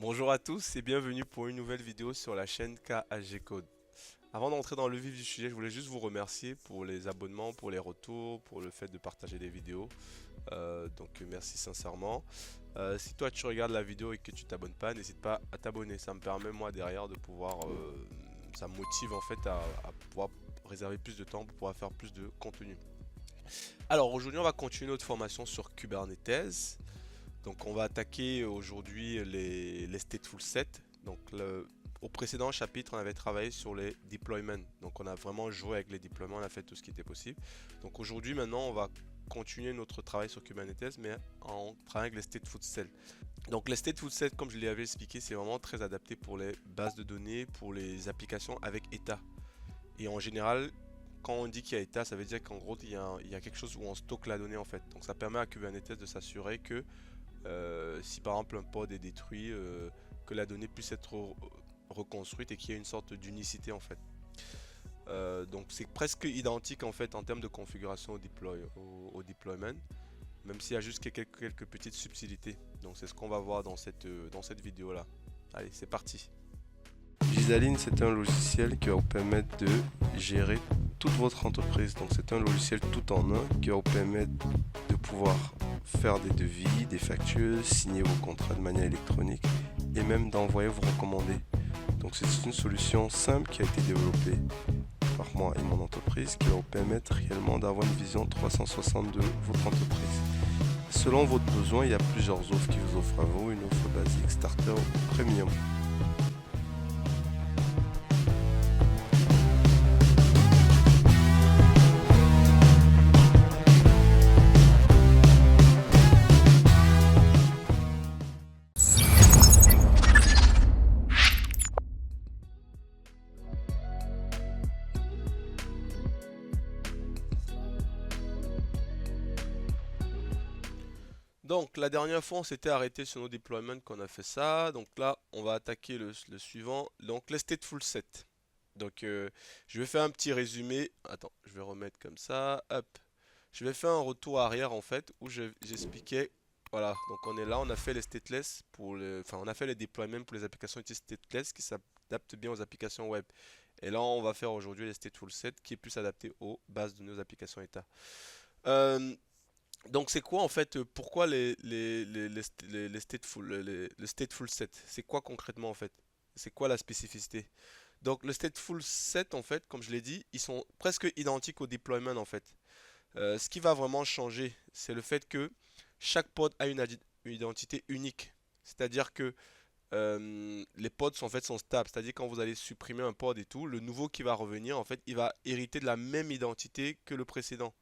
Bonjour à tous et bienvenue pour une nouvelle vidéo sur la chaîne KHG Code. Avant d'entrer dans le vif du sujet, je voulais juste vous remercier pour les abonnements, pour les retours, pour le fait de partager des vidéos. Donc merci sincèrement. Si toi tu regardes la vidéo et que tu t'abonnes pas, n'hésite pas à t'abonner. Ça me permet moi derrière de pouvoir, ça me motive en fait à pouvoir réserver plus de temps pour pouvoir faire plus de contenu. Alors aujourd'hui on va continuer notre formation sur Kubernetes. Donc on va attaquer aujourd'hui les stateful sets. Au précédent chapitre, on avait travaillé sur les deployments. Donc on a vraiment joué avec les deployments, on a fait tout ce qui était possible. Donc aujourd'hui, maintenant, on va continuer notre travail sur Kubernetes, mais en travaillant avec les stateful sets. Donc les stateful sets, comme je l'avais expliqué, c'est vraiment très adapté pour les bases de données, pour les applications avec état. Et en général, quand on dit qu'il y a état, ça veut dire qu'en gros, il y a quelque chose où on stocke la donnée en fait. Donc ça permet à Kubernetes de s'assurer que si par exemple un pod est détruit, que la donnée puisse être reconstruite et qu'il y ait une sorte d'unicité en fait. Donc c'est presque identique en fait en termes de configuration au deployment, même s'il y a juste quelques petites subtilités. Donc c'est ce qu'on va voir dans cette vidéo là. Allez, c'est parti. Gisaline, c'est un logiciel qui va vous permettre de gérer toute votre entreprise. Donc c'est un logiciel tout en un qui va vous permettre de pouvoir faire des devis, des factures, signer vos contrats de manière électronique et même d'envoyer vos recommandés. Donc c'est une solution simple qui a été développée par moi et mon entreprise qui va vous permettre réellement d'avoir une vision 360 de votre entreprise. Selon votre besoin, il y a plusieurs offres qui vous offrent à vous, une offre basique, starter ou premium. Donc la dernière fois on s'était arrêté sur nos deployments qu'on a fait ça. Donc là on va attaquer le suivant. Donc les stateful set. Donc je vais faire un petit résumé. Attends, je vais remettre comme ça. Hop. Je vais faire un retour arrière en fait où j'expliquais. Voilà, donc on est là, on a fait les stateless enfin on a fait les deployments pour les applications utilisées stateless qui s'adaptent bien aux applications web. Et là on va faire aujourd'hui les stateful set qui est plus adapté aux bases de nos applications état. Euh, donc c'est quoi en fait, pourquoi les le stateful set? C'est quoi concrètement en fait? C'est quoi la spécificité? Donc le stateful set en fait, comme je l'ai dit, ils sont presque identiques au deployment en fait. Ce qui va vraiment changer, c'est le fait que chaque pod a une identité unique. C'est-à-dire que les pods sont, en fait, sont stables. C'est-à-dire quand vous allez supprimer un pod et tout, le nouveau qui va revenir, en fait, il va hériter de la même identité que le précédent.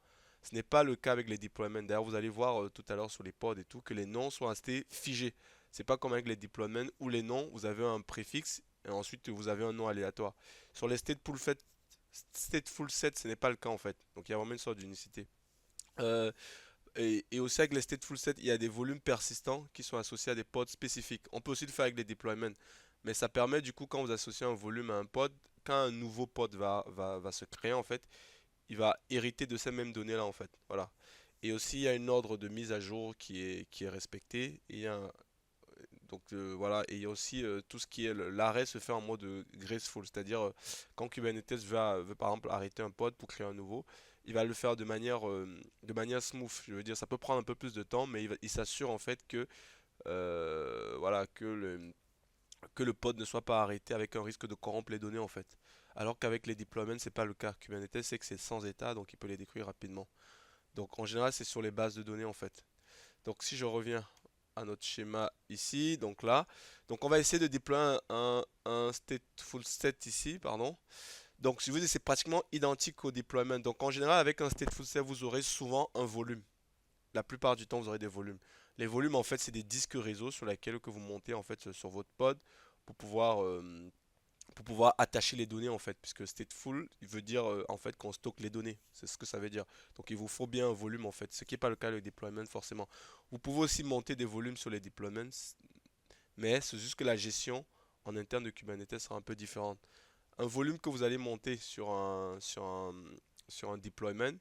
Ce n'est pas le cas avec les deployments. D'ailleurs, vous allez voir tout à l'heure sur les pods et tout que les noms sont restés figés. C'est pas comme avec les deployments où les noms, vous avez un préfixe et ensuite vous avez un nom aléatoire. Sur les stateful set, ce n'est pas le cas en fait. Donc il y a vraiment une sorte d'unicité. Euh, et aussi avec les stateful set, il y a des volumes persistants qui sont associés à des pods spécifiques. On peut aussi le faire avec les deployments. Mais ça permet du coup quand vous associez un volume à un pod, quand un nouveau pod va se créer en fait, il va hériter de ces mêmes données là en fait. Voilà. Et aussi il y a une ordre de mise à jour qui est respecté. Et il y a donc voilà, et il y a aussi tout ce qui est l'arrêt se fait en mode graceful, c'est-à-dire quand Kubernetes veut par exemple arrêter un pod pour créer un nouveau, il va le faire de manière smooth. Je veux dire, ça peut prendre un peu plus de temps, mais il s'assure en fait que voilà que le pod ne soit pas arrêté avec un risque de corrompre les données en fait. Alors qu'avec les deployments, c'est pas le cas. Kubernetes c'est que c'est sans état, donc il peut les détruire rapidement. Donc en général, c'est sur les bases de données en fait. Donc si je reviens à notre schéma ici, donc là, donc on va essayer de déployer un stateful set ici, pardon. Donc si vous voulez, c'est pratiquement identique au deployment. Donc en général, avec un stateful set, vous aurez souvent un volume. La plupart du temps, vous aurez des volumes. Les volumes, en fait, c'est des disques réseau sur lesquels que vous montez en fait sur votre pod pour pouvoir attacher les données en fait, puisque stateful, il veut dire en fait qu'on stocke les données, c'est ce que ça veut dire. Donc il vous faut bien un volume en fait, ce qui n'est pas le cas avec le deployment forcément. Vous pouvez aussi monter des volumes sur les deployments, mais c'est juste que la gestion en interne de Kubernetes sera un peu différente. Un volume que vous allez monter sur un deployment,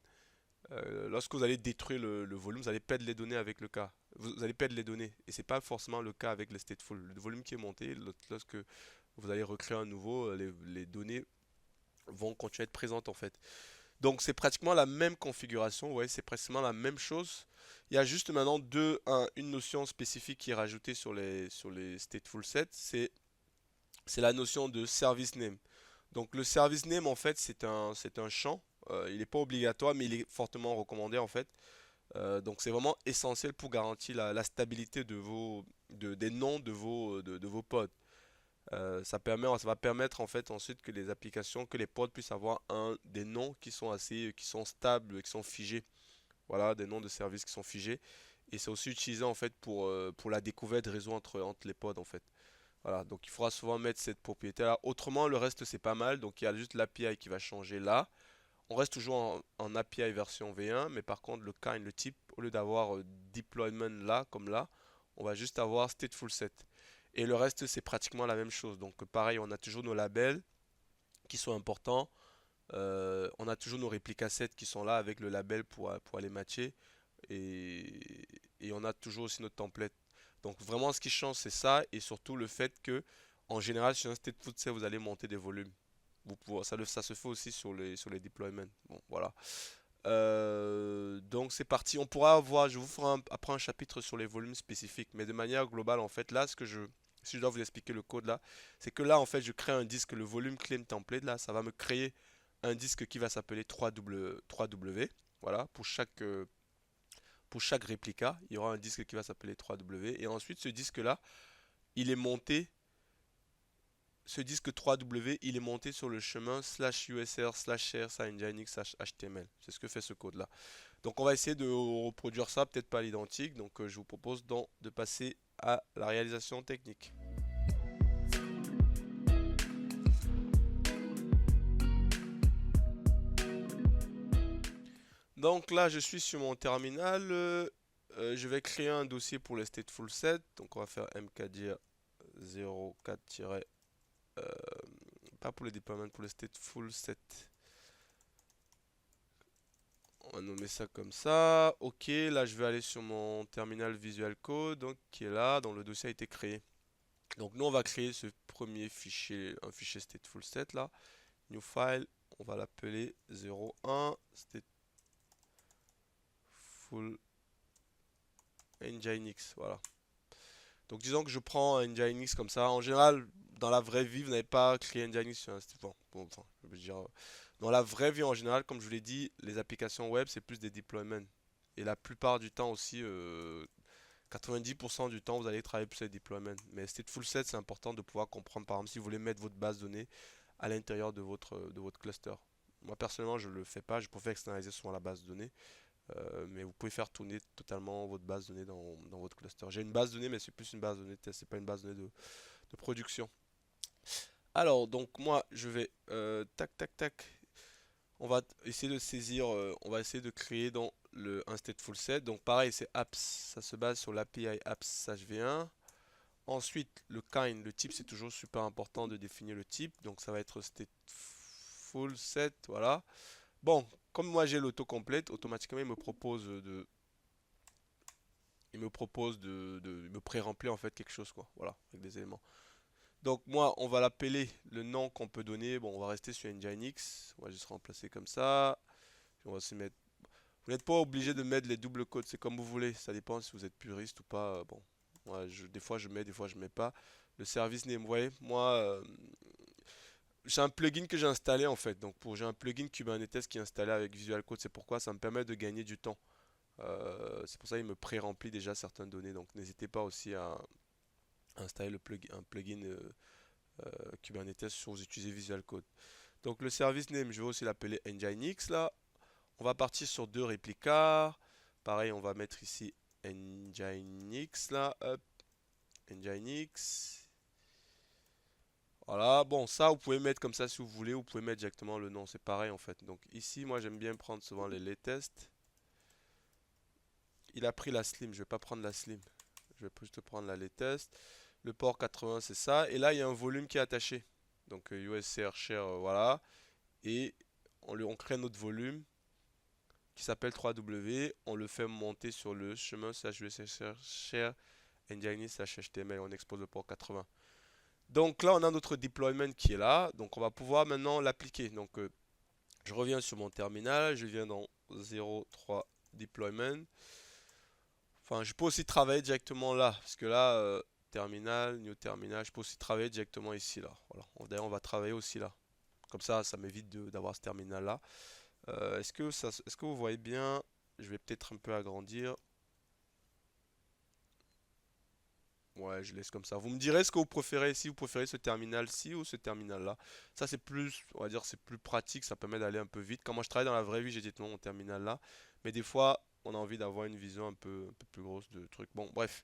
lorsque vous allez détruire le volume, vous allez perdre les données avec le cas. vous allez perdre les données. Et c'est pas forcément le cas avec le stateful. Le volume qui est monté, lorsque vous allez recréer un nouveau, les données vont continuer à être présentes en fait. Donc c'est pratiquement la même configuration, ouais, c'est pratiquement la même chose. Il y a juste maintenant une notion spécifique qui est rajoutée sur les stateful sets, c'est la notion de service name. Donc le service name en fait c'est un champ, il n'est pas obligatoire mais il est fortement recommandé en fait. Donc c'est vraiment essentiel pour garantir la stabilité des noms de vos pods. Ça va permettre en fait ensuite que les applications, que les pods puissent avoir des noms qui sont qui sont stables, qui sont figés. Voilà, des noms de services qui sont figés. Et c'est aussi utilisé en fait pour la découverte de réseau entre les pods en fait. Voilà, donc il faudra souvent mettre cette propriété-là. Autrement, le reste c'est pas mal. Donc il y a juste l'API qui va changer là. On reste toujours en API version V1, mais par contre le kind, le type, au lieu d'avoir deployment là, comme là, on va juste avoir stateful set. Et le reste, c'est pratiquement la même chose. Donc pareil, on a toujours nos labels qui sont importants. On a toujours nos réplicas sets qui sont là avec le label pour aller matcher. Et on a toujours aussi notre template. Donc vraiment, ce qui change, c'est ça. Et surtout le fait que, en général, sur un stateful set, vous allez monter des volumes. Ça se fait aussi sur les deployments. Bon, voilà. Donc c'est parti. On pourra avoir, je vous ferai après un chapitre sur les volumes spécifiques, mais de manière globale, en fait, là, si je dois vous expliquer le code là, c'est que là, en fait, je crée un disque, le volume claim template là, ça va me créer un disque qui va s'appeler 3W. Voilà, pour chaque réplica, il y aura un disque qui va s'appeler 3W. Et ensuite, ce disque là, il est monté ce disque 3W, il est monté sur le chemin /usr /share /nginx/html. C'est ce que fait ce code-là. Donc on va essayer de reproduire ça, peut-être pas à l'identique. Donc je vous propose de passer à la réalisation technique. Donc là, je suis sur mon terminal. Je vais créer un dossier pour le stateful set. Donc on va faire mkdir 04- pas pour le deployment, pour le stateful set. On va nommer ça comme ça. Ok, là je vais aller sur mon terminal Visual Code, donc qui est là, dont le dossier a été créé. Donc nous on va créer ce premier fichier, un fichier stateful set là. New file, on va l'appeler 01 stateful nginx. Voilà. Donc disons que je prends un nginx comme ça. En général, dans la vraie vie, vous n'avez pas créé nginx sur un enfin, je veux dire, dans la vraie vie en général, comme je vous l'ai dit, les applications web c'est plus des deployments. Et la plupart du temps aussi, 90% du temps, vous allez travailler plus avec deployment. Mais stateful set, c'est important de pouvoir comprendre, par exemple, si vous voulez mettre votre base de données à l'intérieur de votre cluster. Moi, personnellement, je ne le fais pas. Je préfère externaliser souvent la base de données. Mais vous pouvez faire tourner totalement votre base de données dans votre cluster. J'ai une base de données, mais c'est plus une base de données test, c'est pas une base de données de production. Alors, donc moi, je vais tac, tac, tac. On va essayer de saisir, on va essayer de créer dans un stateful set. Donc pareil, c'est apps, ça se base sur l'API apps HV1. Ensuite, le kind, le type, c'est toujours super important de définir le type. Donc ça va être stateful set, voilà. Bon, comme moi j'ai l'autocomplete, automatiquement il me pré-remplir en fait quelque chose quoi, voilà, avec des éléments. Donc moi, on va l'appeler le nom qu'on peut donner. Bon, on va rester sur Nginx. On va juste remplacer comme ça. Puis on va se mettre. Vous n'êtes pas obligé de mettre les doubles codes. C'est comme vous voulez. Ça dépend si vous êtes puriste ou pas. Bon, moi, des fois je mets, des fois je mets pas. Le service name, vous voyez, moi, j'ai un plugin que j'ai installé en fait. Donc j'ai un plugin Kubernetes qui est installé avec Visual Code. C'est pourquoi ça me permet de gagner du temps. C'est pour ça qu'il me pré-remplit déjà certaines données. Donc n'hésitez pas aussi à installer un plugin Kubernetes si vous utilisez Visual Code. Donc le service name, je vais aussi l'appeler Nginx là. On va partir sur deux réplicas. Pareil, on va mettre ici Nginx là. Hop. Nginx. Voilà, bon ça vous pouvez mettre comme ça si vous voulez, vous pouvez mettre directement le nom, c'est pareil en fait. Donc ici, moi j'aime bien prendre souvent les latest. Il a pris la slim, je vais pas prendre la slim. Je vais juste prendre la latest. Le port 80 c'est ça. Et là il y a un volume qui est attaché. Donc USCR share, voilà. Et on crée notre volume qui s'appelle 3W. On le fait monter sur le chemin share engine/html. On expose le port 80. Donc là, on a notre deployment qui est là. Donc on va pouvoir maintenant l'appliquer. Donc je reviens sur mon terminal. Je viens dans 0.3 deployment. Enfin, je peux aussi travailler directement là. Parce que là, terminal, new terminal, je peux aussi travailler directement ici là. Voilà. D'ailleurs, on va travailler aussi là. Comme ça m'évite d'avoir ce terminal là. Est-ce que vous voyez bien? Je vais peut-être un peu agrandir. Ouais, je laisse comme ça. Vous me direz ce que vous préférez, si vous préférez ce terminal-ci ou ce terminal-là. Ça, c'est plus, on va dire, c'est plus pratique, ça permet d'aller un peu vite. Quand moi je travaille dans la vraie vie, j'ai directement mon terminal là. Mais des fois, on a envie d'avoir une vision un peu plus grosse de trucs. Bon, bref.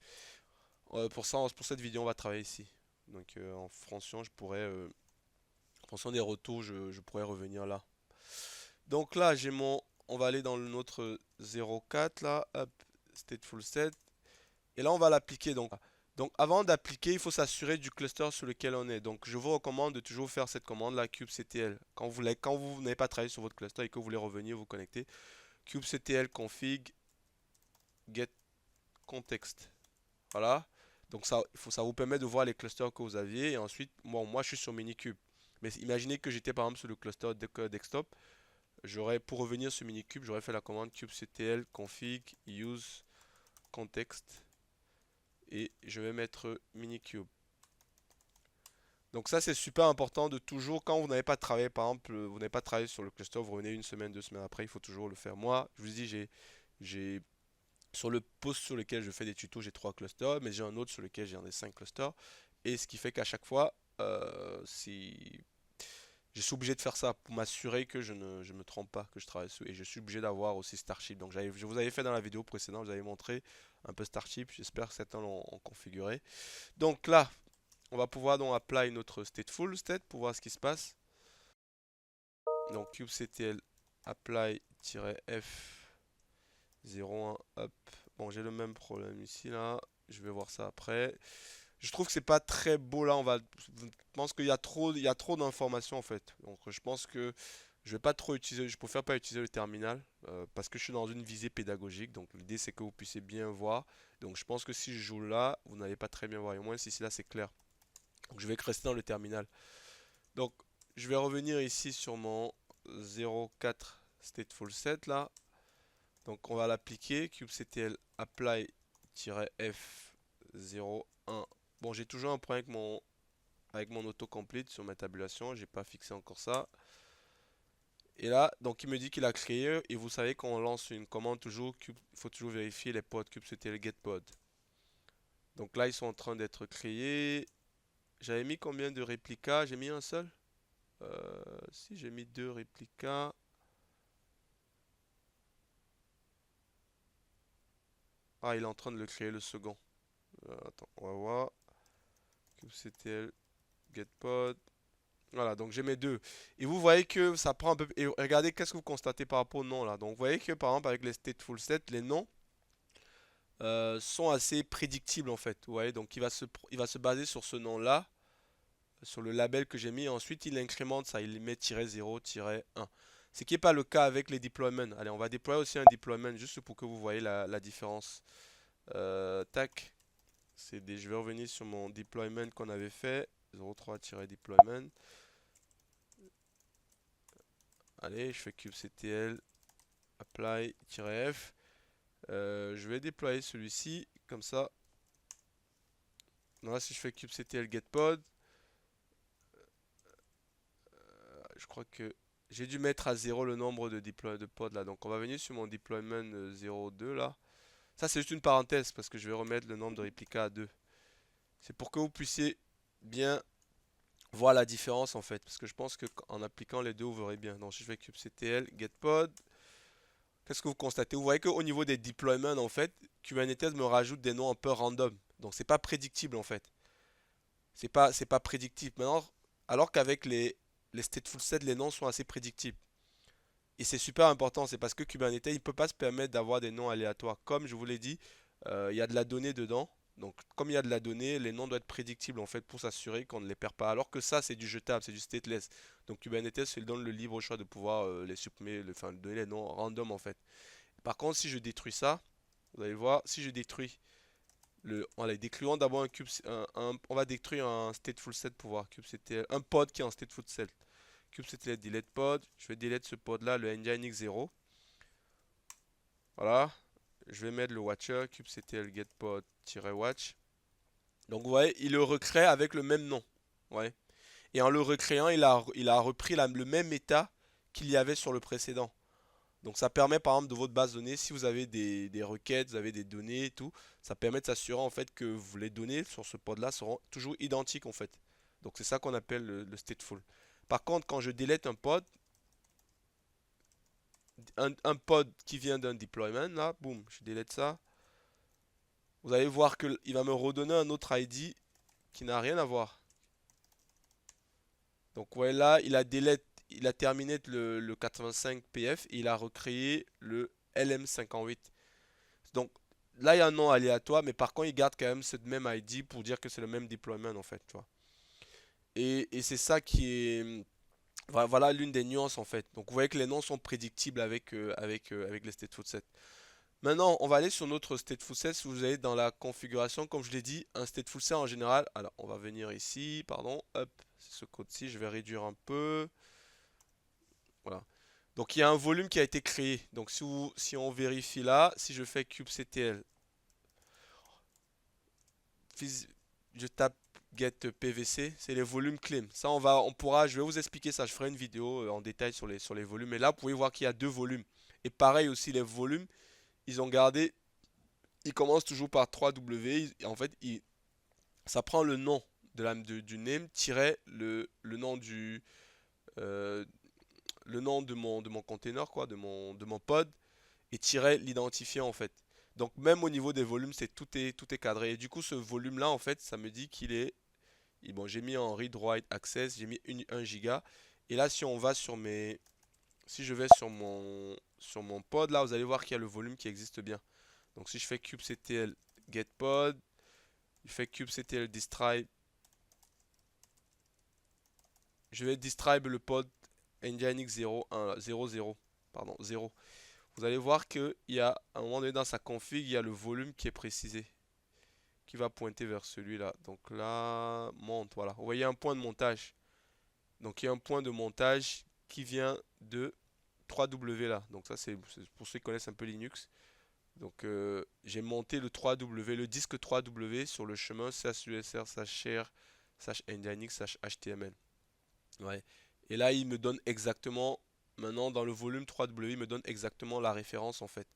Pour ça, pour cette vidéo, on va travailler ici. Donc, en fonction, en fonction des retours, je pourrais revenir là. Donc là, on va aller dans notre 04 là, hop, stateful set. Et là, on va l'appliquer. Donc avant d'appliquer, il faut s'assurer du cluster sur lequel on est. Donc je vous recommande de toujours faire cette commande là, kubectl. Quand vous n'avez pas travaillé sur votre cluster et que vous voulez revenir vous connecter, kubectl config get context. Voilà. Donc ça vous permet de voir les clusters que vous aviez. Et ensuite, bon, moi je suis sur Minikube. Mais imaginez que j'étais par exemple sur le cluster desktop. Pour revenir sur Minikube, j'aurais fait la commande kubectl config use context. Et je vais mettre Minikube. Donc ça c'est super important de toujours, quand vous n'avez pas travaillé, par exemple, vous n'avez pas travaillé sur le cluster, vous revenez une semaine, 2 semaines après, il faut toujours le faire. Moi, je vous dis, j'ai sur le post sur lequel je fais des tutos, j'ai 3 clusters, mais j'ai un autre sur lequel j'ai 5 clusters. Et ce qui fait qu'à chaque fois, si je suis obligé de faire ça pour m'assurer que je ne me trompe pas, que je travaille dessus. Et je suis obligé d'avoir aussi Starship. Donc je vous avais fait dans la vidéo précédente, je vous avais montré un peu Starship. J'espère que certains l'ont configuré. Donc là, on va pouvoir donc apply notre stateful state pour voir ce qui se passe. Donc kubectl apply-f 01 hop. Bon, j'ai le même problème ici là. Je vais voir ça après. Je trouve que c'est pas très beau là. Je pense qu'il y a trop d'informations en fait. Donc je pense que je vais pas trop utiliser. Je préfère pas utiliser le terminal parce que je suis dans une visée pédagogique. Donc l'idée c'est que vous puissiez bien voir. Donc je pense que si je joue là, vous n'allez pas très bien voir. Et au moins ici là c'est clair. Donc je vais rester dans le terminal. Donc je vais revenir ici sur mon 04 stateful set là. Donc on va l'appliquer. kubectl apply-f 01. Bon, j'ai toujours un problème avec mon autocomplete sur ma tabulation. J'ai pas fixé encore ça. Et là, donc il me dit qu'il a créé. Et vous savez quand on lance une commande, il faut toujours vérifier les pods kubectl getPod. Donc là, ils sont en train d'être créés. J'avais mis combien de réplicas? J'ai mis un seul? Si, j'ai mis 2 réplicas. Ah, il est en train de le créer le second. Attends, on va voir. kubectl getPod. Voilà, donc j'ai mes deux. Et vous voyez que ça prend un peu. Et regardez, qu'est-ce que vous constatez par rapport aux noms là. Donc vous voyez que par exemple, avec les stateful set, les noms sont assez prédictibles en fait. Vous voyez, donc il va se baser sur ce nom-là, sur le label que j'ai mis. Et ensuite, il incrémente ça, il met -0, -1. Ce qui n'est pas le cas avec les deployments. Allez, on va déployer aussi un deployment juste pour que vous voyez la différence. Tac. Je vais revenir sur mon deployment qu'on avait fait. 03-deployment. Allez, je fais kubectl apply-f. Je vais déployer celui-ci, comme ça. Là, si je fais kubectl getPod, je crois que j'ai dû mettre à 0 le nombre de pods là. Donc on va venir sur mon deployment 02 là. Ça c'est juste une parenthèse parce que je vais remettre le nombre de réplicas à 2. C'est pour que vous puissiez bien voir la différence en fait. Parce que je pense qu'en appliquant les deux, vous verrez bien. Donc si je fais kubectl getPod, qu'est-ce que vous constatez? Vous voyez qu'au niveau des deployments, en fait, Kubernetes me rajoute des noms un peu random. Donc c'est pas prédictible en fait. C'est pas prédictible. Maintenant, alors qu'avec les stateful set, les noms sont assez prédictibles. Et c'est super important, c'est parce que Kubernetes, il ne peut pas se permettre d'avoir des noms aléatoires. Comme je vous l'ai dit, il y a de la donnée dedans. Donc comme il y a de la donnée, les noms doivent être prédictibles en fait pour s'assurer qu'on ne les perd pas. Alors que ça c'est du jetable, c'est du stateless. Donc Kubernetes il donne le libre choix de pouvoir les supprimer, enfin donner les noms random en fait. Par contre si je détruis ça, vous allez voir, si je détruis en les détruisant d'abord un cube, on va détruire un stateful set pour voir kubectl, un pod qui est en stateful set. Kubectl delete pod, je vais delete ce pod là, le nginx0. Voilà, je vais mettre le watcher, kubectl getPod-watch. Donc vous voyez, il le recrée avec le même nom. Ouais. Et en le recréant, il a repris le même état qu'il y avait sur le précédent. Donc ça permet par exemple de votre base de données, si vous avez des requêtes, vous avez des données et tout, ça permet de s'assurer en fait que les données sur ce pod là seront toujours identiques en fait. Donc c'est ça qu'on appelle le stateful. Par contre, quand je délète un pod qui vient d'un deployment, là, boum, je délète ça. Vous allez voir qu'il va me redonner un autre ID qui n'a rien à voir. Donc ouais, là, il a terminé le 85 PF et il a recréé le LM58. Donc là, il y a un nom aléatoire, mais par contre, il garde quand même cette même ID pour dire que c'est le même deployment en fait, tu vois. Et c'est ça qui est, voilà l'une des nuances en fait. Donc vous voyez que les noms sont prédictibles avec les stateful set. Maintenant, on va aller sur notre stateful set. Si vous allez dans la configuration, comme je l'ai dit, un stateful set en général. Alors, on va venir ici, pardon, hop, c'est ce code-ci, je vais réduire un peu. Voilà. Donc il y a un volume qui a été créé. Donc si on vérifie là, si je fais kubectl, je tape get pvc, c'est les volumes claim. Ça je vais vous expliquer ça. Je ferai une vidéo en détail sur les volumes. Et là, vous pouvez voir qu'il y a deux volumes. Et pareil aussi les volumes, ils ont gardé, ils commencent toujours par 3W. En fait, ça prend le nom du name tiret le nom euh, le nom de mon container, quoi, de mon pod, et tirer l'identifiant en fait. Donc même au niveau des volumes, tout est cadré. Et du coup, ce volume-là, en fait, ça me dit qu'il est. Bon, j'ai mis en read-write access, j'ai mis 1 giga. Et là, si je vais sur mon pod, là, vous allez voir qu'il y a le volume qui existe bien. Donc si je fais kubectl getPod, je fais kubectl distrib, je vais distrib le pod nginx 0, pardon, 0. Vous allez voir qu'il y a, à un moment donné dans sa config, il y a le volume qui est précisé, qui va pointer vers celui-là. Donc là, monte, voilà. Vous voyez un point de montage. Donc il y a un point de montage qui vient de 3W là. Donc ça, c'est pour ceux qui connaissent un peu Linux. Donc j'ai monté le 3W, le disque 3W sur le chemin /usr/share /nginx/html. Ouais. Et là, il me donne exactement, maintenant dans le volume 3W, il me donne exactement la référence en fait.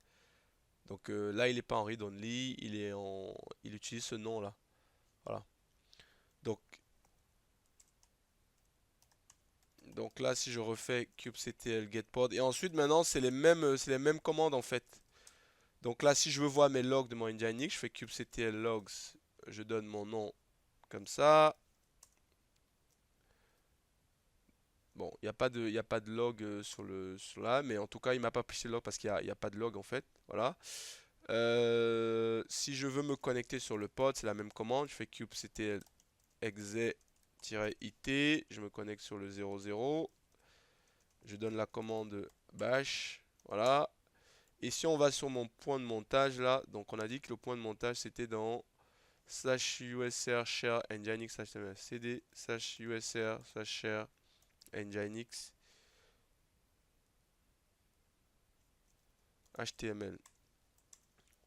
Donc là, il n'est pas en read only, il utilise ce nom-là. Voilà. Donc, donc là, si je refais kubectl getPod, et ensuite maintenant, c'est les mêmes commandes en fait. Donc là, si je veux voir mes logs de mon Nginx, je fais kubectl logs, je donne mon nom comme ça. Bon, il y a pas de log sur là, mais en tout cas, il m'a pas pris le log parce qu'il y a pas de log en fait. Voilà. Si je veux me connecter sur le pod, c'est la même commande. Je fais kubectl exe-it, je me connecte sur le 00. Je donne la commande bash. Voilà. Et si on va sur mon point de montage là, donc on a dit que le point de montage c'était dans /usr share nginx html cd /usr share nginx html.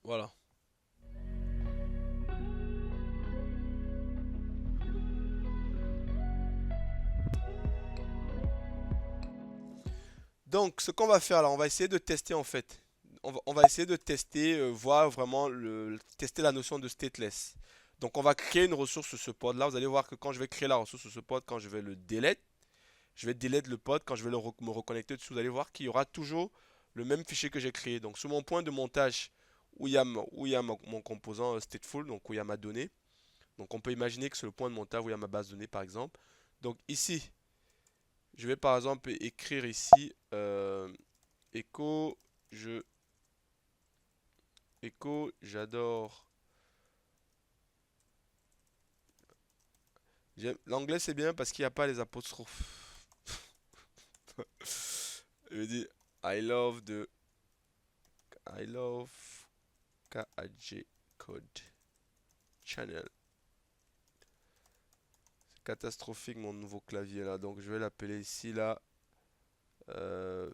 Voilà. Donc, ce qu'on va faire là, on va essayer de tester en fait. On va essayer de tester, voir vraiment tester la notion de stateless. Donc, on va créer une ressource sur ce pod là. Vous allez voir que quand je vais créer la ressource sur ce pod, quand je vais le delete, je vais delete le pod. Quand je vais me reconnecter dessus, vous allez voir qu'il y aura toujours le même fichier que j'ai créé. Donc, sur mon point de montage où il y a, mon composant stateful, donc où il y a ma donnée. Donc, on peut imaginer que c'est le point de montage où il y a ma base de données par exemple. Donc, ici, je vais par exemple écrire ici echo, j'adore L'anglais c'est bien parce qu'il n'y a pas les apostrophes. Je me dis I love KAG Code Channel. C'est catastrophique mon nouveau clavier là. Donc je vais l'appeler ici là. euh,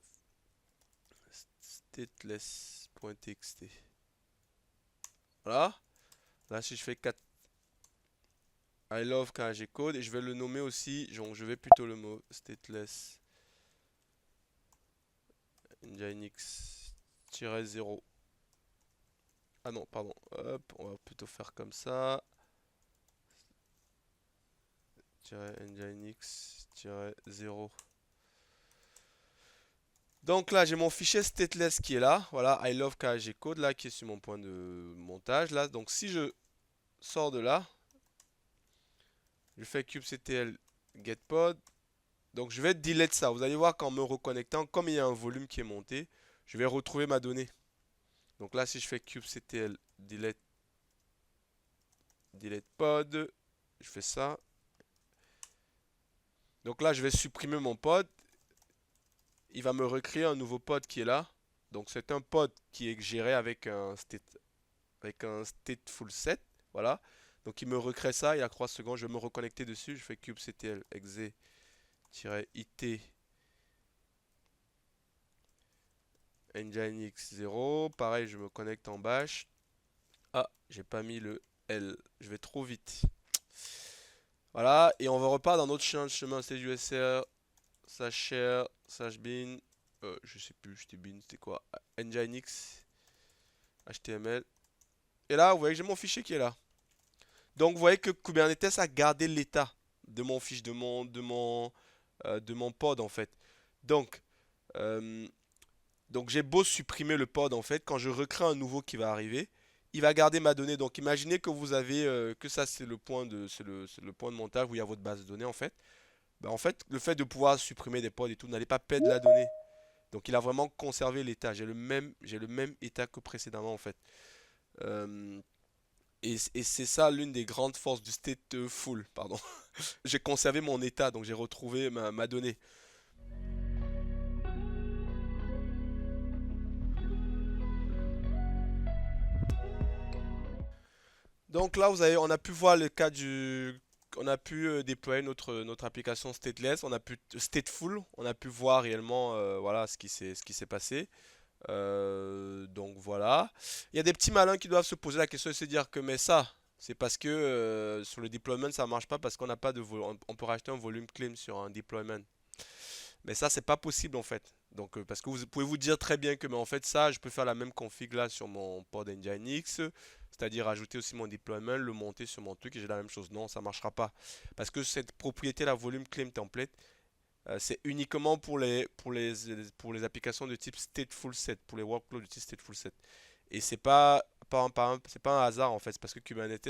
stateless.txt. Voilà. Là si je fais 4 I love KAG Code et je vais le nommer aussi. Donc je vais plutôt le mot stateless Nginx-0. Ah non, pardon. Hop, on va plutôt faire comme ça. Nginx-0. Donc là, j'ai mon fichier stateless qui est là. Voilà, I love KAG Code là, qui est sur mon point de montage là. Donc si je sors de là, je fais kubectl getPod. Donc je vais delete ça. Vous allez voir qu'en me reconnectant, comme il y a un volume qui est monté, je vais retrouver ma donnée. Donc là, si je fais kubectl delete pod, je fais ça. Donc là, je vais supprimer mon pod. Il va me recréer un nouveau pod qui est là. Donc c'est un pod qui est géré avec un stateful set. Voilà. Donc il me recrée ça. Il y a 3 secondes. Je vais me reconnecter dessus. Je fais kubectl exe-it nginx 0. Pareil, je me connecte en bash. Ah, j'ai pas mis le L. Je vais trop vite. Voilà. Et on va repartir dans notre chemin. C'est usr /share /bin. Je sais plus, c'était bin, c'était quoi? Nginx HTML. Et là, vous voyez que j'ai mon fichier qui est là. Donc, vous voyez que Kubernetes a gardé l'état de mon fichier, de mon pod en fait. Donc, euh, donc j'ai beau supprimer le pod en fait, quand je recrée un nouveau qui va arriver, il va garder ma donnée. Donc, imaginez que vous avez que ça c'est le point de montage où il y a votre base de données en fait. Ben, en fait, le fait de pouvoir supprimer des pods et tout, n'allez pas perdre la donnée. Donc il a vraiment conservé l'état. J'ai le même état que précédemment en fait. Euh, et c'est ça l'une des grandes forces du stateful, pardon. J'ai conservé mon état, donc j'ai retrouvé ma donnée. Donc là, on a pu voir le cas on a pu déployer notre application stateless, on a pu stateful, on a pu voir réellement voilà ce qui s'est passé. Donc voilà. Il y a des petits malins qui doivent se poser la question et se dire que mais ça, c'est parce que sur le deployment ça marche pas parce qu'on n'a pas de on peut rajouter un volume claim sur un deployment. Mais ça c'est pas possible en fait. Donc parce que vous pouvez vous dire très bien que mais en fait ça je peux faire la même config là sur mon pod Nginx, c'est-à-dire ajouter aussi mon deployment, le monter sur mon truc et j'ai la même chose. Non, ça marchera pas parce que cette propriété la volume claim template c'est uniquement pour les applications de type stateful set, pour les workflows de type stateful set. Et c'est pas un hasard en fait, c'est parce que Kubernetes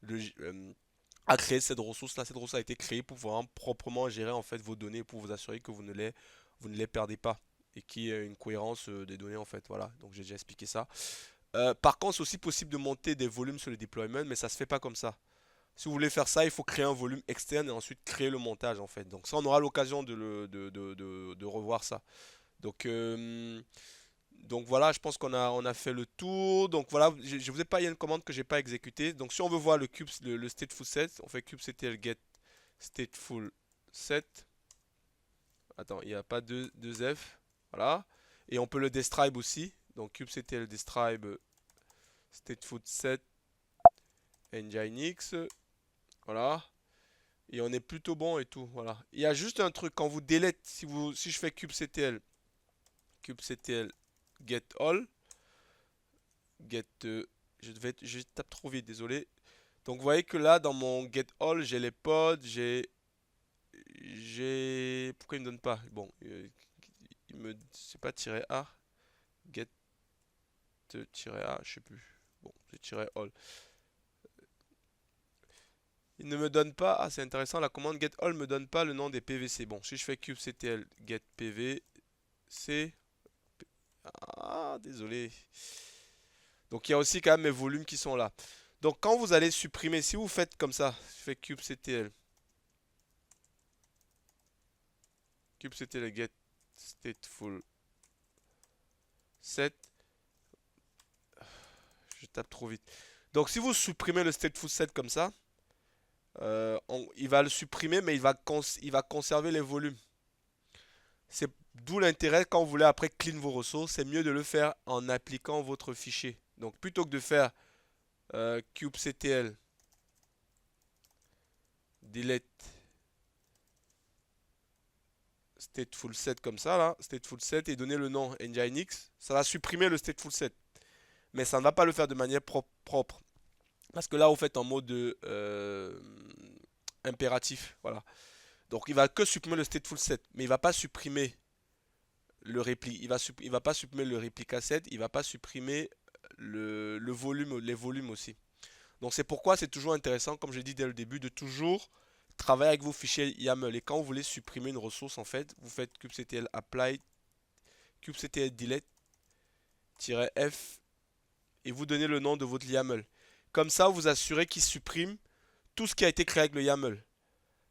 le- a créé cette ressource-là. Cette ressource a été créée pour pouvoir proprement gérer en fait vos données, pour vous assurer que vous ne les perdez pas et qu'il y ait une cohérence des données en fait. Voilà, donc j'ai déjà expliqué ça. Par contre, c'est aussi possible de monter des volumes sur le deployment, mais ça se fait pas comme ça. Si vous voulez faire ça, il faut créer un volume externe et ensuite créer le montage en fait. Donc ça, on aura l'occasion de revoir ça. Donc, donc voilà, je pense on a fait le tour. Donc voilà, je vous ai pas, il y a une commande que j'ai pas exécutée. Donc si on veut voir le stateful set, on fait kubectl get stateful set. Attends, il n'y a pas deux F. Voilà. Et on peut le describe aussi. Donc kubectl describe stateful set nginx. Voilà. Et on est plutôt bon et tout. Voilà. Il y a juste un truc, quand vous delete, si je fais kubectl get all, get, je tape trop vite, désolé. Donc vous voyez que là, dans mon get all, j'ai les pods, pourquoi il me donne pas? Bon, c'est pas tiret A, get tiret A, je sais plus. Bon, c'est tiret all. Il ne me donne pas, ah c'est intéressant, la commande get all me donne pas le nom des PVC. Bon, si je fais kubectl get PVC, ah désolé. Donc il y a aussi quand même mes volumes qui sont là. Donc quand vous allez supprimer, si vous faites comme ça, je fais kubectl kubectl get stateful set. Je tape trop vite. Donc si vous supprimez le stateful set comme ça, il va le supprimer, mais il va conserver les volumes. C'est d'où l'intérêt quand vous voulez après clean vos ressources, c'est mieux de le faire en appliquant votre fichier. Donc plutôt que de faire kubectl delete stateful set comme ça là, stateful set et donner le nom nginx, ça va supprimer le stateful set. Mais ça ne va pas le faire de manière propre. Parce que là, vous faites en mode impératif. Voilà. Donc, il va que supprimer le stateful set. Mais il va pas supprimer le repli. Il va pas supprimer le replica set. Il va pas supprimer le volume, les volumes aussi. Donc, c'est pourquoi c'est toujours intéressant, comme j'ai dit dès le début, de toujours travailler avec vos fichiers YAML. Et quand vous voulez supprimer une ressource, en fait, vous faites kubectl apply, kubectl delete-f et vous donnez le nom de votre YAML. Comme ça, vous assurez qu'il supprime tout ce qui a été créé avec le YAML.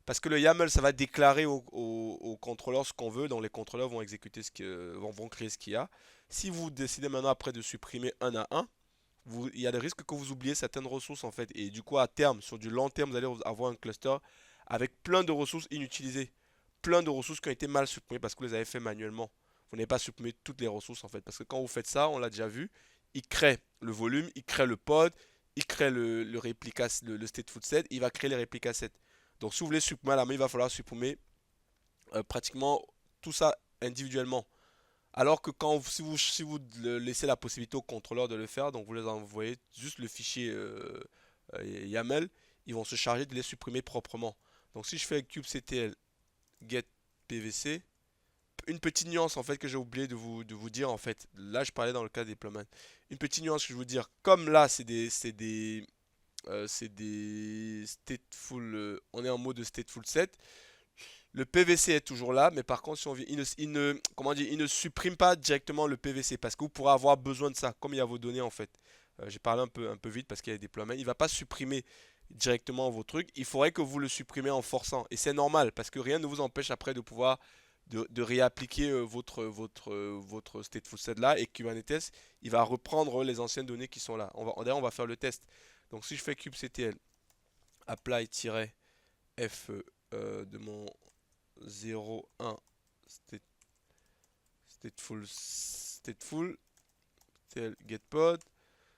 Parce que le YAML, ça va déclarer au contrôleur ce qu'on veut. Donc les contrôleurs vont exécuter vont créer ce qu'il y a. Si vous décidez maintenant après de supprimer un à un, il y a des risques que vous oubliez certaines ressources en fait. Et du coup, à terme, sur du long terme, vous allez avoir un cluster avec plein de ressources inutilisées. Plein de ressources qui ont été mal supprimées parce que vous les avez fait manuellement. Vous n'avez pas supprimé toutes les ressources en fait. Parce que quand vous faites ça, on l'a déjà vu, il crée le volume, il crée le pod, il crée le réplica, le stateful set, il va créer les réplica sets. Donc si vous voulez supprimer à la main, il va falloir supprimer pratiquement tout ça individuellement. Alors que si vous laissez la possibilité au contrôleur de le faire, donc vous les envoyez juste le fichier YAML, ils vont se charger de les supprimer proprement. Donc si je fais kubectl get pvc, une petite nuance en fait que j'ai oublié de vous dire en fait. Là je parlais dans le cas des deployment. Une petite nuance que je veux dire, comme là c'est des stateful, on est en mode stateful set. Le PVC est toujours là, mais par contre, si on vient, comment dire, il ne supprime pas directement le PVC parce que vous pourrez avoir besoin de ça, comme il y a vos données en fait. J'ai parlé un peu vite parce qu'il y a des déploiements. Il ne va pas supprimer directement vos trucs. Il faudrait que vous le supprimez en forçant. Et c'est normal parce que rien ne vous empêche après de pouvoir de réappliquer votre stateful set là. Et Kubernetes, il va reprendre les anciennes données qui sont là. D'ailleurs, on va faire le test. Donc si je fais kubectl apply-f de mon 0.1 stateful getPod.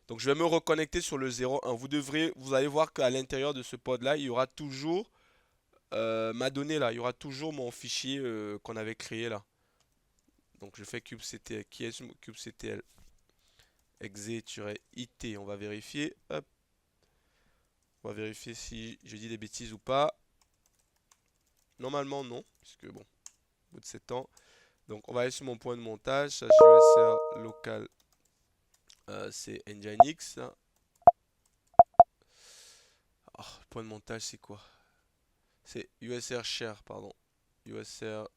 Donc je vais me reconnecter sur le 0.1. Vous allez voir qu'à l'intérieur de ce pod là, il y aura toujours ma donnée là. Il y aura toujours mon fichier qu'on avait créé là. Donc je fais kubectl qui est kubectl exe-it. On va vérifier. Hop. On va vérifier si je dis des bêtises ou pas. Normalement non, puisque bon, au bout de 7 ans. Donc on va aller sur mon point de montage, ça USR local, c'est Nginx. Oh, le point de montage c'est quoi? C'est USR share, pardon. USR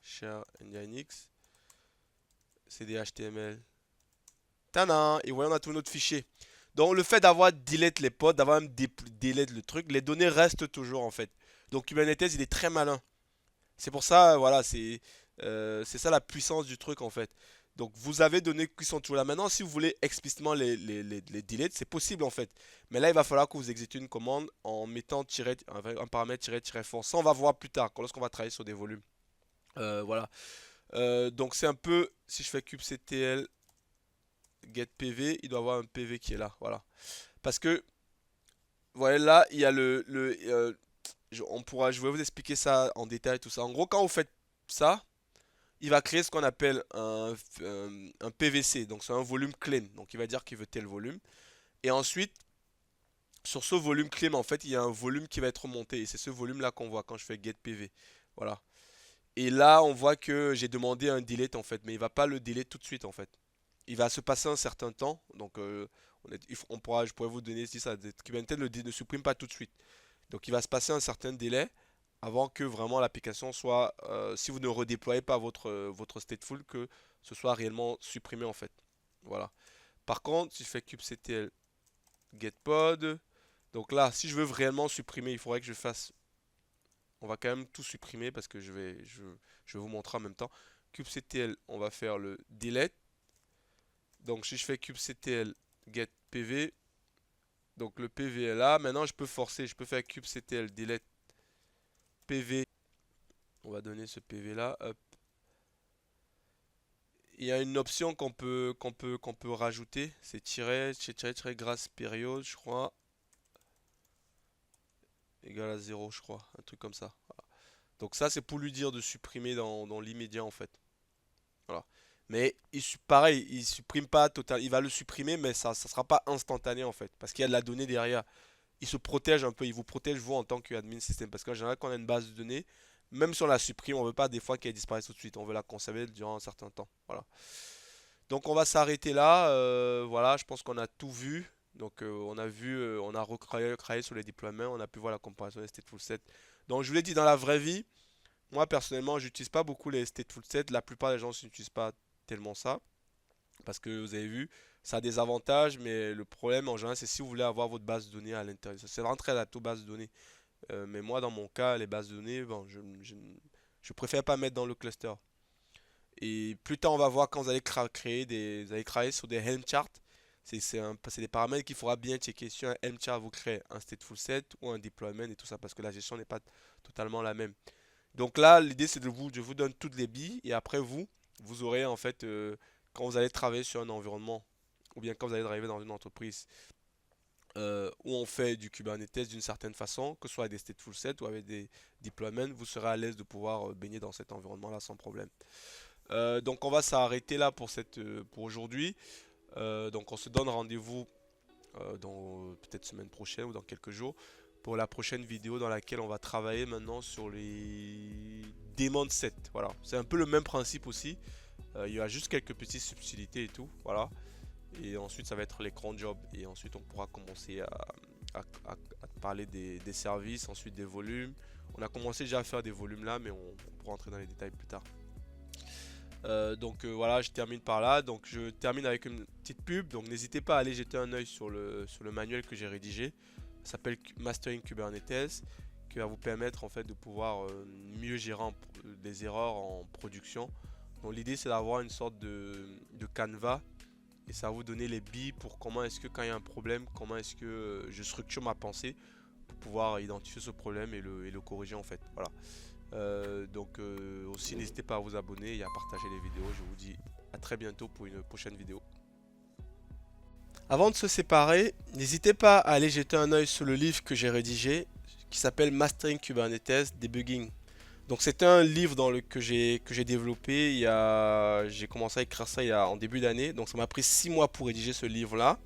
share Nginx. C'est des HTML. Tadam! Et voyons, on a tout notre fichier. Donc le fait d'avoir delete les pods, d'avoir même delete le truc, les données restent toujours en fait. Donc Kubernetes il est très malin. C'est pour ça, voilà, c'est ça la puissance du truc en fait. Donc vous avez donné qui sont toujours là. Maintenant, si vous voulez explicitement les delete, c'est possible en fait. Mais là, il va falloir que vous exécutez une commande en mettant un paramètre -fort. Ça, on va voir plus tard, lorsqu'on va travailler sur des volumes. Voilà. Donc c'est un peu, si je fais kubectl get pv, il doit avoir un pv qui est là. Voilà. Parce que, voilà, là, il y a je vais vous expliquer ça en détail, tout ça. En gros, quand vous faites ça, il va créer ce qu'on appelle un PVC, donc c'est un volume claim. Donc il va dire qu'il veut tel volume. Et ensuite, sur ce volume claim, en fait, il y a un volume qui va être remonté. Et c'est ce volume-là qu'on voit quand je fais get PV. Voilà. Et là, on voit que j'ai demandé un delete en fait, mais il va pas le delete tout de suite en fait. Il va se passer un certain temps. Donc je pourrais vous donner si ça. Kubernetes ne supprime pas tout de suite. Donc il va se passer un certain délai avant que vraiment l'application soit, si vous ne redéployez pas votre stateful, que ce soit réellement supprimé en fait. Voilà. Par contre, si je fais kubectl getPod, donc là, si je veux vraiment supprimer, il faudrait que je fasse On va quand même tout supprimer parce que je vais vous montrer en même temps. kubectl, on va faire le delete. Donc si je fais kubectl get pv, donc le pv est là. Maintenant je peux forcer, je peux faire kubectl delete pv. On va donner ce pv là. Hop. Il y a une option qu'on peut rajouter, c'est grâce période, je crois, égal à 0, je crois, un truc comme ça. Voilà. Donc ça, c'est pour lui dire de supprimer dans l'immédiat en fait. Voilà. Mais pareil, il supprime pas total, il va le supprimer, mais ça sera pas instantané en fait, parce qu'il y a de la donnée derrière. Il se protège un peu, il vous protège vous en tant qu'admin système, parce qu'en général, quand on a une base de données, même si on la supprime, on veut pas des fois qu'elle disparaisse tout de suite, on veut la conserver durant un certain temps. Voilà. Donc on va s'arrêter là. Voilà, je pense qu'on a tout vu. Donc on a vu, on a recréé sur les déploiements, on a pu voir la comparaison des stateful sets. Donc je vous l'ai dit, dans la vraie vie, moi personnellement, j'utilise pas beaucoup les stateful sets. La plupart des gens n'utilisent pas tellement ça. Parce que vous avez vu, ça a des avantages, mais le problème en général, c'est si vous voulez avoir votre base de données à l'intérieur. C'est vraiment très adapté aux bases de données. Mais moi, dans mon cas, les bases de données, bon, je préfère pas mettre dans le cluster. Et plus tard, on va voir quand vous allez vous allez travailler sur des Helm charts. C'est des paramètres qu'il faudra bien checker. Sur un Helm chart, vous créez un stateful set ou un deployment et tout ça parce que la gestion n'est pas totalement la même. Donc là, l'idée c'est je vous donne toutes les billes et après vous aurez en fait, quand vous allez travailler sur un environnement ou bien quand vous allez arriver dans une entreprise où on fait du Kubernetes d'une certaine façon, que ce soit avec des stateful set ou avec des deployments, vous serez à l'aise de pouvoir baigner dans cet environnement-là sans problème. Donc on va s'arrêter là pour aujourd'hui. Donc on se donne rendez-vous dans peut-être semaine prochaine ou dans quelques jours pour la prochaine vidéo dans laquelle on va travailler maintenant sur les daemon sets. Voilà, c'est un peu le même principe aussi. Il y a juste quelques petites subtilités et tout. Voilà. Et ensuite ça va être les cron jobs et ensuite on pourra commencer à parler des services, ensuite des volumes. On a commencé déjà à faire des volumes là, mais on pourra entrer dans les détails plus tard. Donc voilà, je termine par là. Donc je termine avec une petite pub. Donc n'hésitez pas à aller jeter un oeil sur le manuel que j'ai rédigé. Ça s'appelle Mastering Kubernetes, qui va vous permettre en fait de pouvoir mieux gérer des erreurs en production. Donc l'idée c'est d'avoir une sorte de canevas et ça va vous donner les billes pour comment est-ce que quand il y a un problème, comment est-ce que je structure ma pensée pour pouvoir identifier ce problème et le corriger en fait. Voilà. Donc aussi n'hésitez pas à vous abonner et à partager les vidéos. Je vous dis à très bientôt pour une prochaine vidéo. Avant de se séparer, n'hésitez pas à aller jeter un oeil sur le livre que j'ai rédigé qui s'appelle Mastering Kubernetes Debugging. Donc c'est un livre que j'ai développé j'ai commencé à écrire ça en début d'année. Donc ça m'a pris 6 mois pour rédiger ce livre là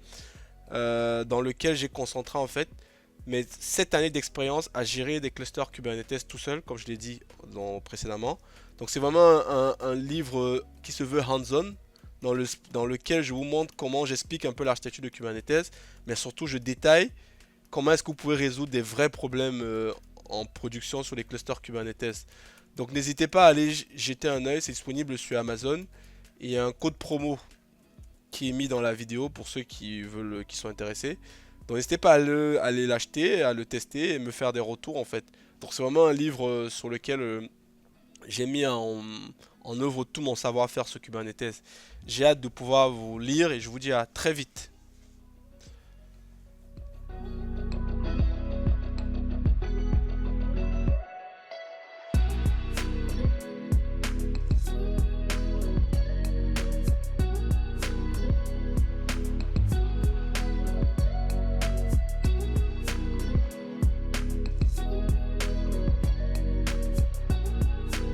dans lequel j'ai concentré en fait mais 7 années d'expérience à gérer des clusters Kubernetes tout seul, comme je l'ai dit précédemment. Donc c'est vraiment un livre qui se veut hands-on, dans lequel je vous montre comment j'explique un peu l'architecture de Kubernetes, mais surtout je détaille comment est-ce que vous pouvez résoudre des vrais problèmes en production sur les clusters Kubernetes. Donc n'hésitez pas à aller jeter un oeil, c'est disponible sur Amazon. Et il y a un code promo qui est mis dans la vidéo pour ceux qui sont intéressés. Donc n'hésitez pas à aller l'acheter, à le tester et me faire des retours en fait. Donc c'est vraiment un livre sur lequel j'ai mis en œuvre tout mon savoir-faire sur Kubernetes. J'ai hâte de pouvoir vous lire et je vous dis à très vite.